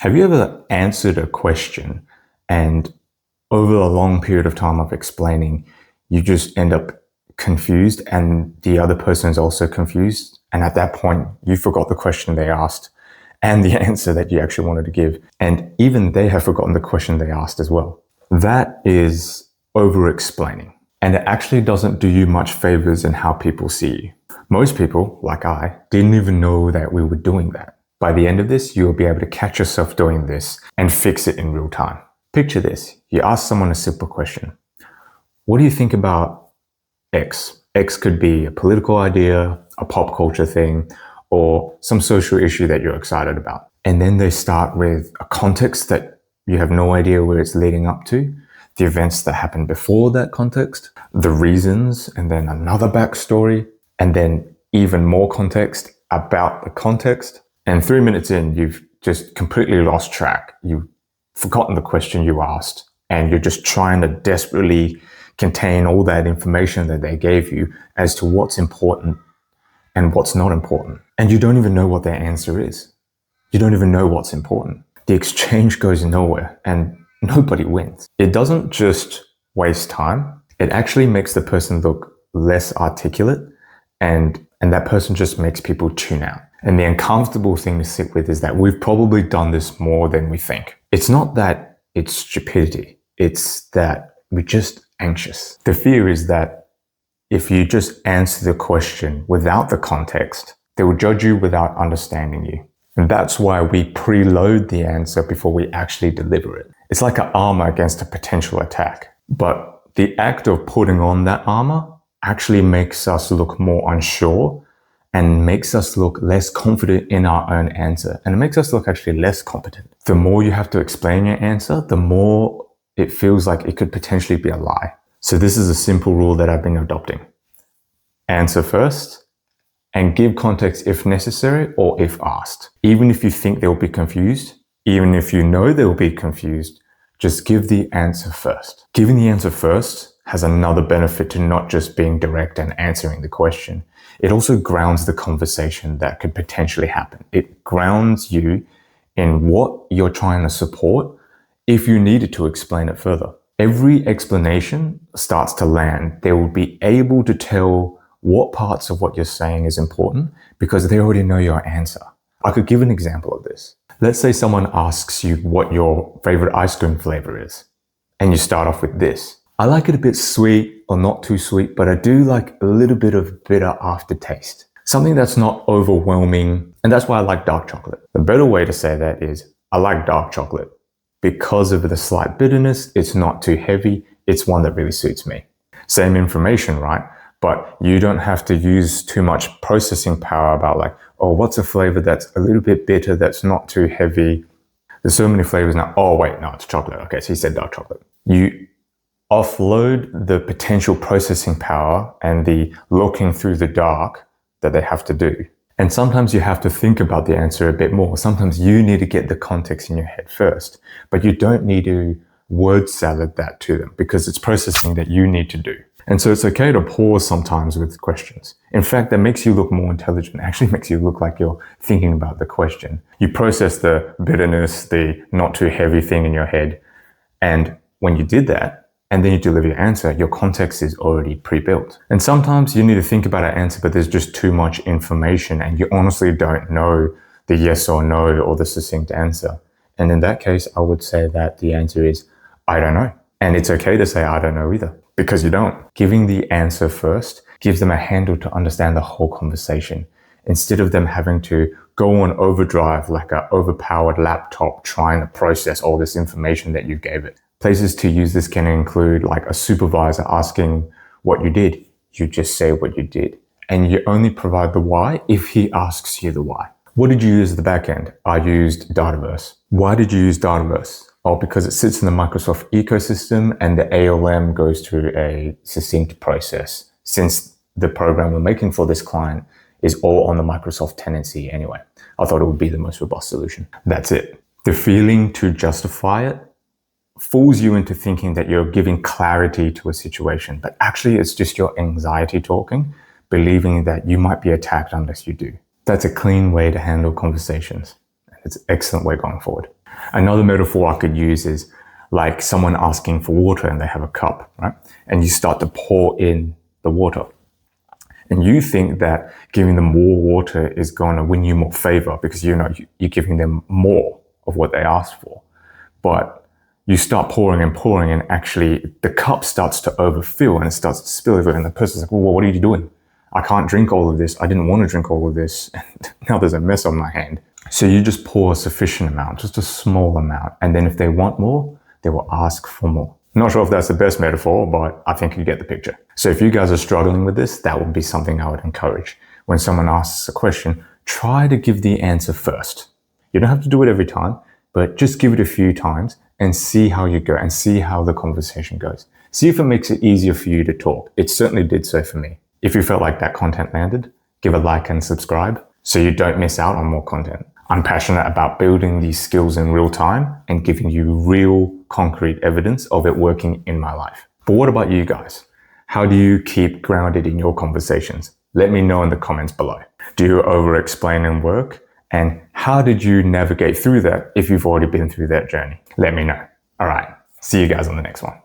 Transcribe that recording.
Have you ever answered a question and over a long period of time of explaining, you just end up confused and the other person is also confused? And at that point, you forgot the question they asked and the answer that you actually wanted to give. And even they have forgotten the question they asked as well. That is over-explaining. And it actually doesn't do you much favors in how people see you. Most people, like I, didn't even know that we were doing that. By the end of this, you'll be able to catch yourself doing this and fix it in real time. Picture this. You ask someone a simple question. What do you think about X? X could be a political idea, a pop culture thing, or some social issue that you're excited about. And then they start with a context that you have no idea where it's leading up to, the events that happened before that context, the reasons, and then another backstory, and then even more context about the context. And 3 minutes in, you've just completely lost track. You've forgotten the question you asked, and you're just trying to desperately contain all that information that they gave you as to what's important and what's not important. And you don't even know what their answer is. You don't even know what's important. The exchange goes nowhere and nobody wins. It doesn't just waste time. It actually makes the person look less articulate, and that person just makes people tune out. And the uncomfortable thing to sit with is that we've probably done this more than we think. It's not that it's stupidity. It's that we're just anxious. The fear is that if you just answer the question without the context, they will judge you without understanding you. And that's why we preload the answer before we actually deliver it. It's like an armor against a potential attack. But the act of putting on that armor actually makes us look more unsure and makes us look less confident in our own answer. And it makes us look actually less competent. The more you have to explain your answer, the more it feels like it could potentially be a lie. So this is a simple rule that I've been adopting. Answer first and give context if necessary or if asked. Even if you think they'll be confused, even if you know they'll be confused, just give the answer first. Giving the answer first has another benefit to not just being direct and answering the question. It also grounds the conversation that could potentially happen. It grounds you in what you're trying to support if you needed to explain it further. Every explanation starts to land. They will be able to tell what parts of what you're saying is important because they already know your answer. I could give an example of this. Let's say someone asks you what your favorite ice cream flavor is, and you start off with this. I like it a bit sweet or not too sweet, but I do like a little bit of bitter aftertaste. Something that's not overwhelming, and that's why I like dark chocolate. The better way to say that is, I like dark chocolate because of the slight bitterness. It's not too heavy. It's one that really suits me. Same information, right? But you don't have to use too much processing power about like, oh, what's a flavor that's a little bit bitter, that's not too heavy? There's so many flavors now. Oh, wait, no, it's chocolate. Okay, so he said dark chocolate. You offload the potential processing power and the looking through the dark that they have to do. And sometimes you have to think about the answer a bit more. Sometimes you need to get the context in your head first, but you don't need to word salad that to them because it's processing that you need to do. And so it's okay to pause sometimes with questions. In fact, that makes you look more intelligent. It actually makes you look like you're thinking about the question. You process the bitterness, the not too heavy thing in your head. And when you did that, and then you deliver your answer, your context is already pre-built. And sometimes you need to think about an answer, but there's just too much information and you honestly don't know the yes or no or the succinct answer. And in that case, I would say that the answer is, I don't know. And it's okay to say, I don't know either, because you don't. Giving the answer first gives them a handle to understand the whole conversation, instead of them having to go on overdrive like an overpowered laptop trying to process all this information that you gave it. Places to use this can include like a supervisor asking what you did. You just say what you did. And you only provide the why if he asks you the why. What did you use at the back end? I used Dataverse. Why did you use Dataverse? Oh, because it sits in the Microsoft ecosystem and the ALM goes through a succinct process. Since the program we're making for this client is all on the Microsoft tenancy anyway, I thought it would be the most robust solution. That's it. The feeling to justify it fools you into thinking that you're giving clarity to a situation, but actually it's just your anxiety talking, believing that you might be attacked unless you do. That's a clean way to handle conversations. It's an excellent way going forward. Another metaphor I could use is like someone asking for water and they have a cup, right? And you start to pour in the water. And you think that giving them more water is going to win you more favor because you're giving them more of what they asked for. But you start pouring and actually the cup starts to overfill and it starts to spill over. And the person's like, well, what are you doing? I can't drink all of this. I didn't want to drink all of this. And now there's a mess on my hand. So you just pour a sufficient amount, just a small amount. And then if they want more, they will ask for more. Not sure if that's the best metaphor, but I think you get the picture. So if you guys are struggling with this, that would be something I would encourage. When someone asks a question, try to give the answer first. You don't have to do it every time, but just give it a few times and see how you go and see how the conversation goes. See if it makes it easier for you to talk. It certainly did so for me. If you felt like that content landed, give a like and subscribe so you don't miss out on more content. I'm passionate about building these skills in real time and giving you real concrete evidence of it working in my life. But what about you guys? How do you keep grounded in your conversations? Let me know in the comments below. Do you over-explain in work? And how did you navigate through that if you've already been through that journey? Let me know. All right. See you guys on the next one.